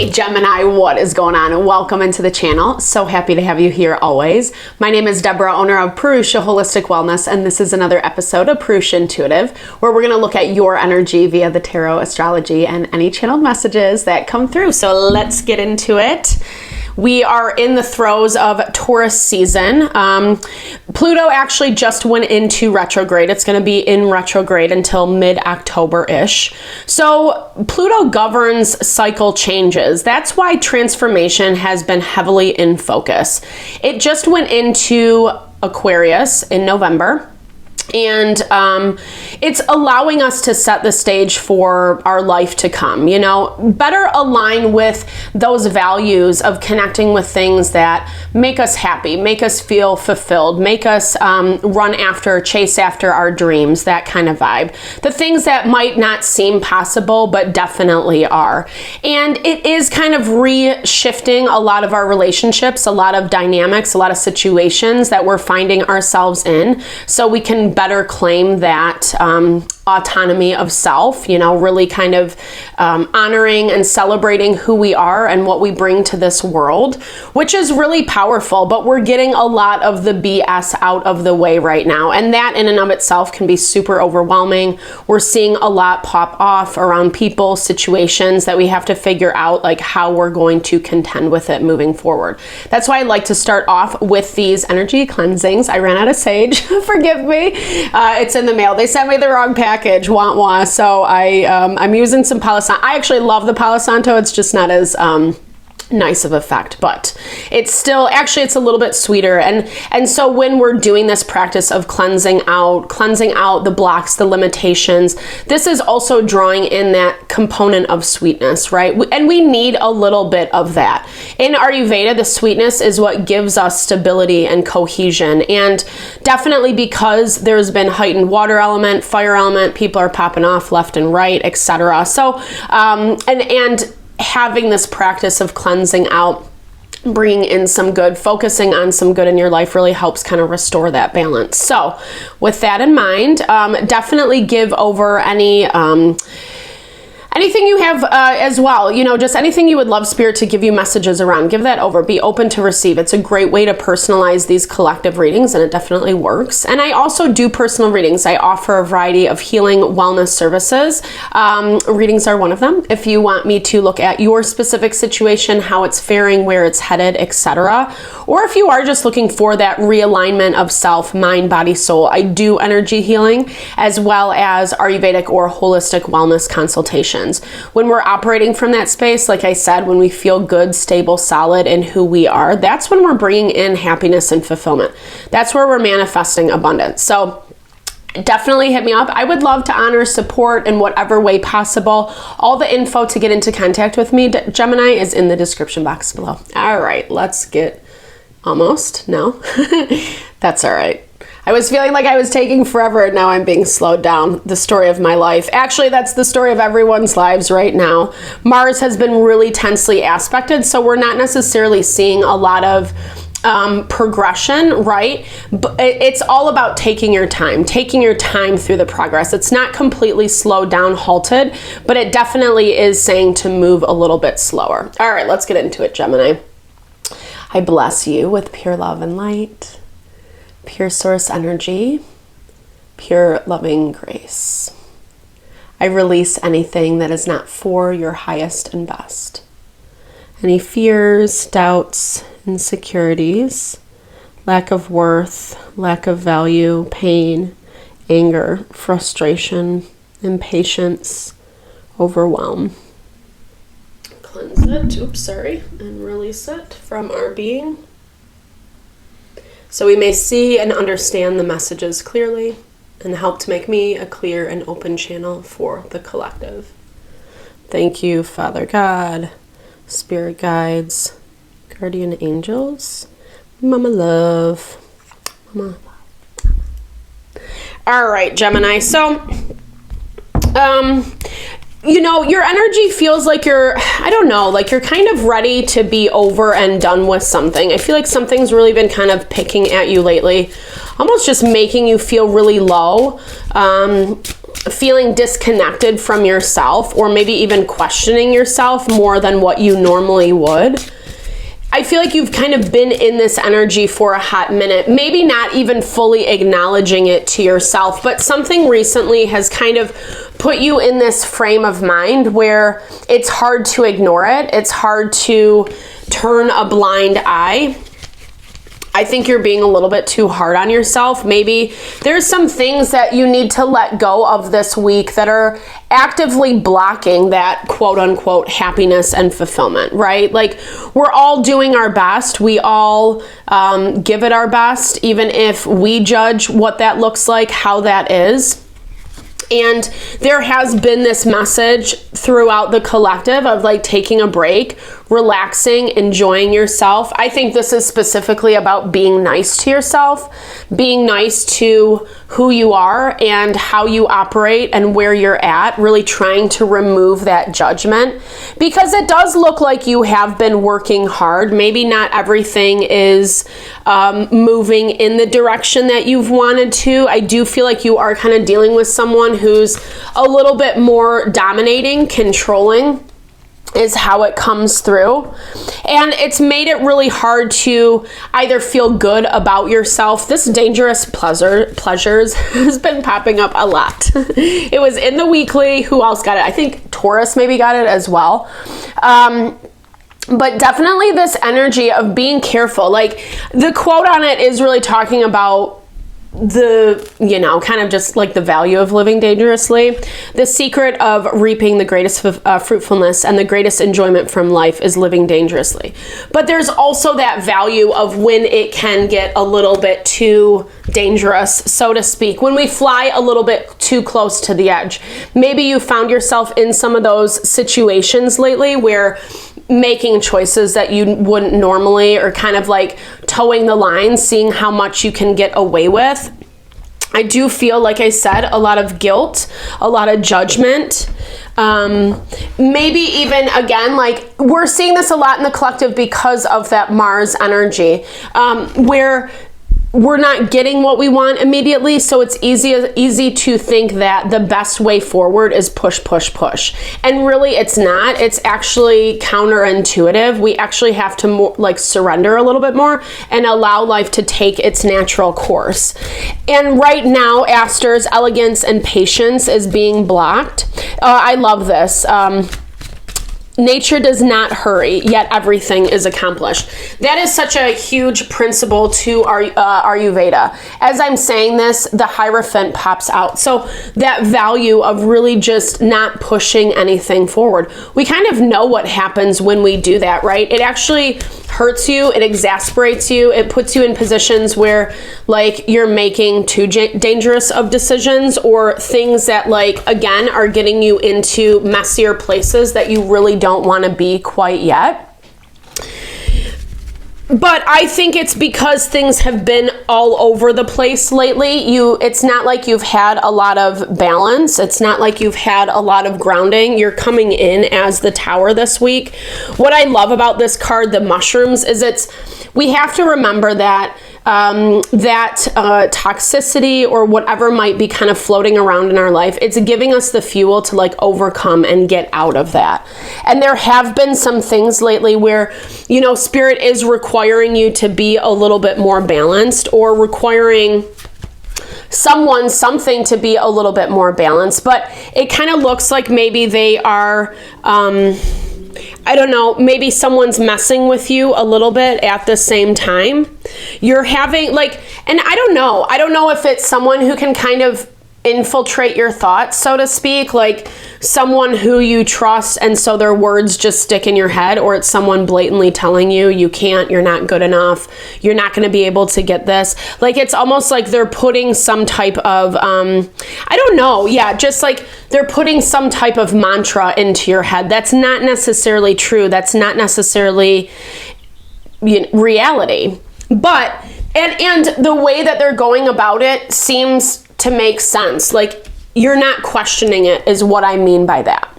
Hey Gemini, what is going on? And welcome into the channel. So happy to have you here always. My name is Deborah, owner of Purusha Holistic Wellness, and this is another episode of Purusha Intuitive, where we're going to look at your energy via the tarot, astrology, and any channeled messages that come through. So let's get into it. We are in the throes of Taurus season. Pluto actually just went into retrograde. It's going to be in retrograde until mid-October-ish. So Pluto governs cycle changes. That's why transformation has been heavily in focus. It just went into Aquarius in November. And it's allowing us to set the stage for our life to come, you know, better align with those values of connecting with things that make us happy, make us feel fulfilled, make us run after, chase after our dreams, that kind of vibe. The things that might not seem possible, but definitely are. And it is kind of re-shifting a lot of our relationships, a lot of dynamics, a lot of situations that we're finding ourselves in, so we can better claim that autonomy of self, you know, really kind of honoring and celebrating who we are and what we bring to this world, which is really powerful. But we're getting a lot of the BS out of the way right now, and that in and of itself can be super overwhelming. We're seeing a lot pop off around people, situations that we have to figure out like how we're going to contend with it moving forward. That's why I like to start off with these energy cleansings. I ran out of sage. Forgive me. It's in the mail. They sent me the wrong package. Wah wah. So I'm using some Palo Santo. I actually love the Palo Santo. It's just not as nice of effect, but it's still, actually it's a little bit sweeter. And so when we're doing this practice of cleansing out the blocks, the limitations, this is also drawing in that component of sweetness, right? And we need a little bit of that. In Ayurveda, the sweetness is what gives us stability and cohesion. And definitely because there's been heightened water element, fire element, people are popping off left and right, etc. So, and having this practice of cleansing out, bringing in some good, focusing on some good in your life really helps kind of restore that balance. So with that in mind, definitely give over anything you have as well, you know, just anything you would love Spirit to give you messages around, give that over, be open to receive. It's a great way to personalize these collective readings, and it definitely works. And I also do personal readings. I offer a variety of healing wellness services. Readings are one of them. If you want me to look at your specific situation, how it's faring, where it's headed, etc. Or if you are just looking for that realignment of self, mind, body, soul, I do energy healing as well as Ayurvedic or holistic wellness consultations. When we're operating from that space, like I said, when we feel good, stable, solid in who we are, that's when we're bringing in happiness and fulfillment. That's where we're manifesting abundance. So definitely hit me up. I would love to honor, support in whatever way possible. All the info to get into contact with me, Gemini, is in the description box below. All right, let's get almost. No, that's all right. I was feeling like I was taking forever, and now I'm being slowed down. The story of my life. Actually, that's the story of everyone's lives right now. Mars has been really tensely aspected, so we're not necessarily seeing a lot of progression, right? But it's all about taking your time through the progress. It's not completely slowed down, halted, but it definitely is saying to move a little bit slower. All right, let's get into it, Gemini. I bless you with pure love and light, pure source energy, pure loving grace. I release anything that is not for your highest and best. Any fears, doubts, insecurities, lack of worth, lack of value, pain, anger, frustration, impatience, overwhelm. Cleanse it, and release it from our being, so we may see and understand the messages clearly and help to make me a clear and open channel for the collective. Thank you, Father God, Spirit guides, guardian angels, Mama Love. Mama. All right, Gemini. So, you know, your energy feels like you're kind of ready to be over and done with something. I feel like something's really been kind of picking at you lately, almost just making you feel really low. feeling disconnected from yourself, or maybe even questioning yourself more than what you normally would. I feel like you've kind of been in this energy for a hot minute, maybe not even fully acknowledging it to yourself, but something recently has kind of put you in this frame of mind where it's hard to ignore it. It's hard to turn a blind eye. I think you're being a little bit too hard on yourself. Maybe there's some things that you need to let go of this week that are actively blocking that quote unquote happiness and fulfillment, right? Like, we're all doing our best. We all give it our best, even if we judge what that looks like, how that is. And there has been this message throughout the collective of like taking a break, relaxing, enjoying yourself. I think this is specifically about being nice to yourself, being nice to who you are and how you operate and where you're at, really trying to remove that judgment, because it does look like you have been working hard. Maybe not everything is moving in the direction that you've wanted to. I do feel like you are kind of dealing with someone who's a little bit more dominating, controlling, is how it comes through. And it's made it really hard to either feel good about yourself. This dangerous pleasures has been popping up a lot. It was in the weekly. Who else got it? I think Taurus maybe got it as well. But definitely this energy of being careful. Like, the quote on it is really talking about the, you know, kind of just like the value of living dangerously. The secret of reaping the greatest fruitfulness and the greatest enjoyment from life is living dangerously. But there's also that value of when it can get a little bit too dangerous, so to speak, when we fly a little bit too close to the edge. Maybe you found yourself in some of those situations lately where making choices that you wouldn't normally, or kind of like towing the line, seeing how much you can get away with. I do feel, like I said, a lot of guilt, a lot of judgment. Maybe even, again, like, we're seeing this a lot in the collective because of that Mars energy, where we're not getting what we want immediately, so it's easy to think that the best way forward is push, push, push. And really it's not. It's actually counterintuitive. We actually have to more, like, surrender a little bit more and allow life to take its natural course. And right now, Aster's elegance and patience is being blocked. I love this. Nature does not hurry, yet everything is accomplished. That is such a huge principle to our Ayurveda. As I'm saying this, the Hierophant pops out. So that value of really just not pushing anything forward. We kind of know what happens when we do that, right? It actually hurts you, it exasperates you, it puts you in positions where, like, you're making too dangerous of decisions, or things that, like, again, are getting you into messier places that you really don't want to be quite yet. But I think it's because things have been all over the place lately. It's not like you've had a lot of balance. It's not like you've had a lot of grounding. You're coming in as the Tower this week. What I love about this card, the mushrooms, is we have to remember that toxicity or whatever might be kind of floating around in our life, it's giving us the fuel to, like, overcome and get out of that. And there have been some things lately where, you know, Spirit is requiring you to be a little bit more balanced, or requiring something to be a little bit more balanced. But it kind of looks like maybe they are, I don't know, maybe someone's messing with you a little bit at the same time. You're having, like, and I don't know if it's someone who can kind of infiltrate your thoughts, so to speak, like someone who you trust, and so their words just stick in your head, or it's someone blatantly telling you you can't, you're not good enough, you're not going to be able to get this. Like, it's almost like they're putting some type of I don't know, just like they're putting some type of mantra into your head that's not necessarily true, that's not necessarily reality. But and the way that they're going about it seems to make sense. Like, you're not questioning it, is what I mean by that.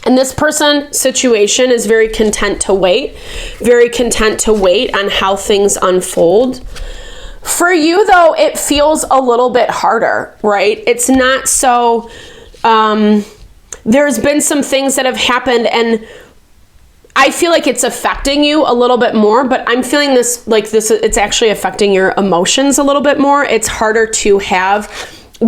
And this situation is very content to wait on how things unfold For you though, it feels a little bit harder, right? It's not so, there's been some things that have happened and I feel like it's affecting you a little bit more, but I'm feeling this, like this, it's actually affecting your emotions a little bit more. It's harder to have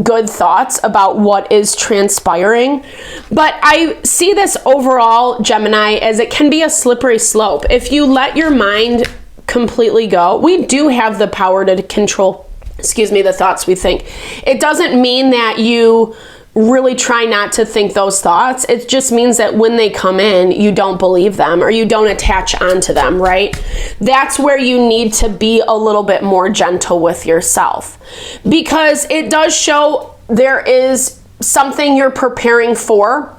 good thoughts about what is transpiring. But I see this overall, Gemini, as it can be a slippery slope. If you let your mind completely go, we do have the power to control, the thoughts we think. It doesn't mean that you really try not to think those thoughts. It just means that when they come in, you don't believe them or you don't attach onto them, right? That's where you need to be a little bit more gentle with yourself, because it does show there is something you're preparing for,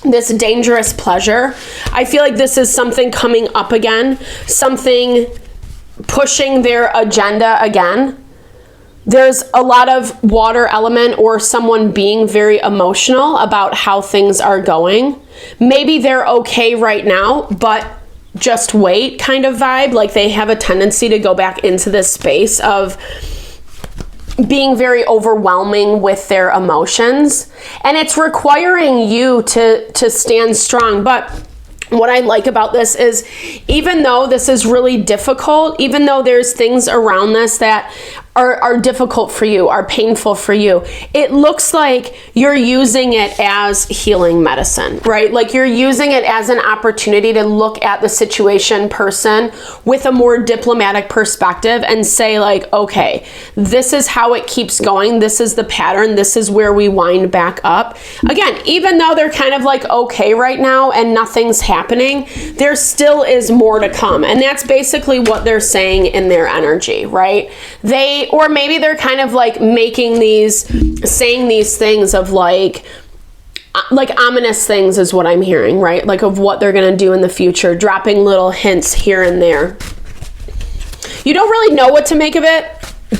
this dangerous pleasure. I feel like this is something coming up again, something pushing their agenda again. There's a lot of water element or someone being very emotional about how things are going. Maybe they're okay right now, but just wait kind of vibe. Like they have a tendency to go back into this space of being very overwhelming with their emotions. And it's requiring you to stand strong. But what I like about this is, even though this is really difficult, even though there's things around this that are difficult for you, are painful for you, it looks like you're using it as healing medicine, right? Like you're using it as an opportunity to look at the situation person with a more diplomatic perspective and say like, okay, this is how it keeps going. This is the pattern. This is where we wind back up. Again, even though they're kind of like okay right now and nothing's happening, there still is more to come. And that's basically what they're saying in their energy, right? Or maybe they're kind of like saying these things of like ominous things is what I'm hearing, right? Like of what they're going to do in the future, dropping little hints here and there. You don't really know what to make of it,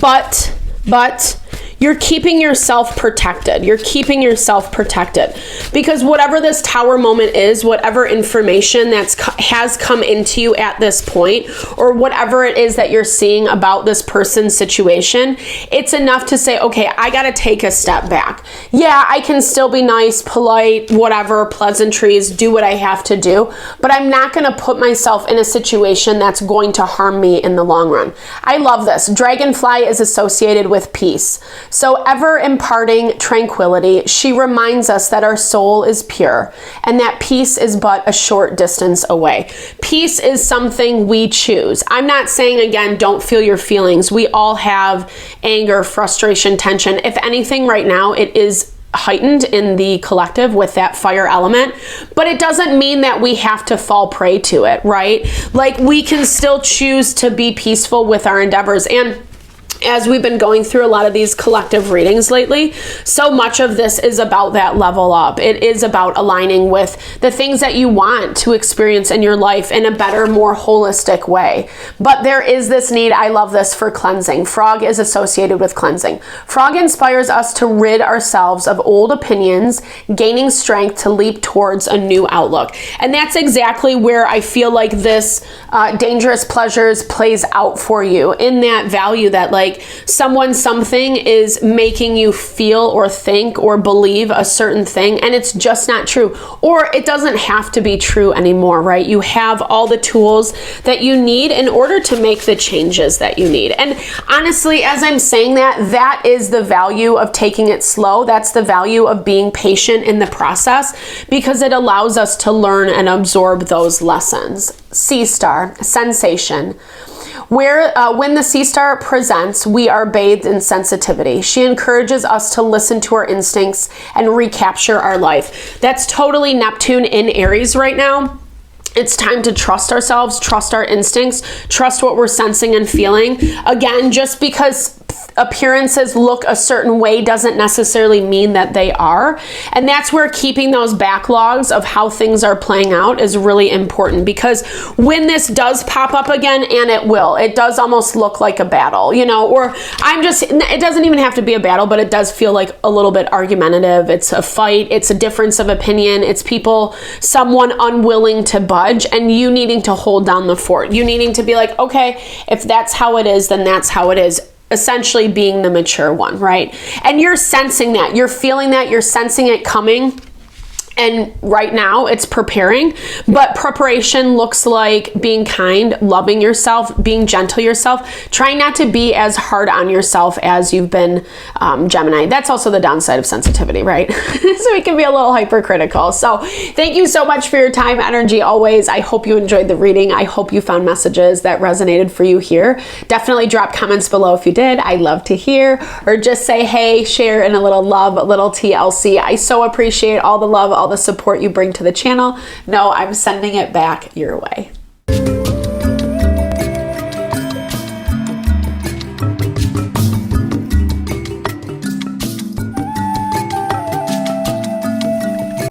but you're keeping yourself protected. You're keeping yourself protected because whatever this tower moment is, whatever information has come into you at this point, or whatever it is that you're seeing about this person's situation, it's enough to say, okay, I got to take a step back. Yeah, I can still be nice, polite, whatever, pleasantries, do what I have to do, but I'm not going to put myself in a situation that's going to harm me in the long run. I love this. Dragonfly is associated with peace. So ever imparting tranquility, she reminds us that our soul is pure and that peace is but a short distance away. Peace is something we choose. I'm not saying, again, don't feel your feelings. We all have anger, frustration, tension. If anything right now, it is heightened in the collective with that fire element, but it doesn't mean that we have to fall prey to it, right? Like we can still choose to be peaceful with our endeavors. And as we've been going through a lot of these collective readings lately, so much of this is about that level up. It is about aligning with the things that you want to experience in your life in a better, more holistic way. But there is this need, I love this, for cleansing. Frog is associated with cleansing. Frog inspires us to rid ourselves of old opinions, gaining strength to leap towards a new outlook. And that's exactly where I feel like this dangerous pleasures plays out for you, in that value that like something is making you feel or think or believe a certain thing, and it's just not true, or it doesn't have to be true anymore, right? You have all the tools that you need in order to make the changes that you need. And honestly, as I'm saying that is the value of taking it slow. That's the value of being patient in the process, because it allows us to learn and absorb those lessons. Sea Star, sensation. When the sea star presents, we are bathed in sensitivity. She encourages us to listen to our instincts and recapture our life. That's totally Neptune in Aries right now. It's time to trust ourselves, trust our instincts, trust what we're sensing and feeling. Again, just because appearances look a certain way doesn't necessarily mean that they are. And that's where keeping those backlogs of how things are playing out is really important, because when this does pop up again, and it does almost look like a battle, or it doesn't even have to be a battle, but it does feel like a little bit argumentative. It's a fight. It's a difference of opinion. It's someone unwilling to budge, and you needing to hold down the fort. You needing to be like, okay, if that's how it is, then that's how it is. essentially being the mature one, right? And you're sensing that, you're feeling that, you're sensing it coming. And right now it's preparing, but preparation looks like being kind, loving yourself, being gentle yourself, trying not to be as hard on yourself as you've been, Gemini. That's also the downside of sensitivity, right? So we can be a little hypercritical. So thank you so much for your time, energy, always. I hope you enjoyed the reading. I hope you found messages that resonated for you here. Definitely drop comments below if you did. I'd love to hear, or just say, hey, share in a little love, a little TLC. I so appreciate all the love, all the support you bring to the channel. No, I'm sending it back your way.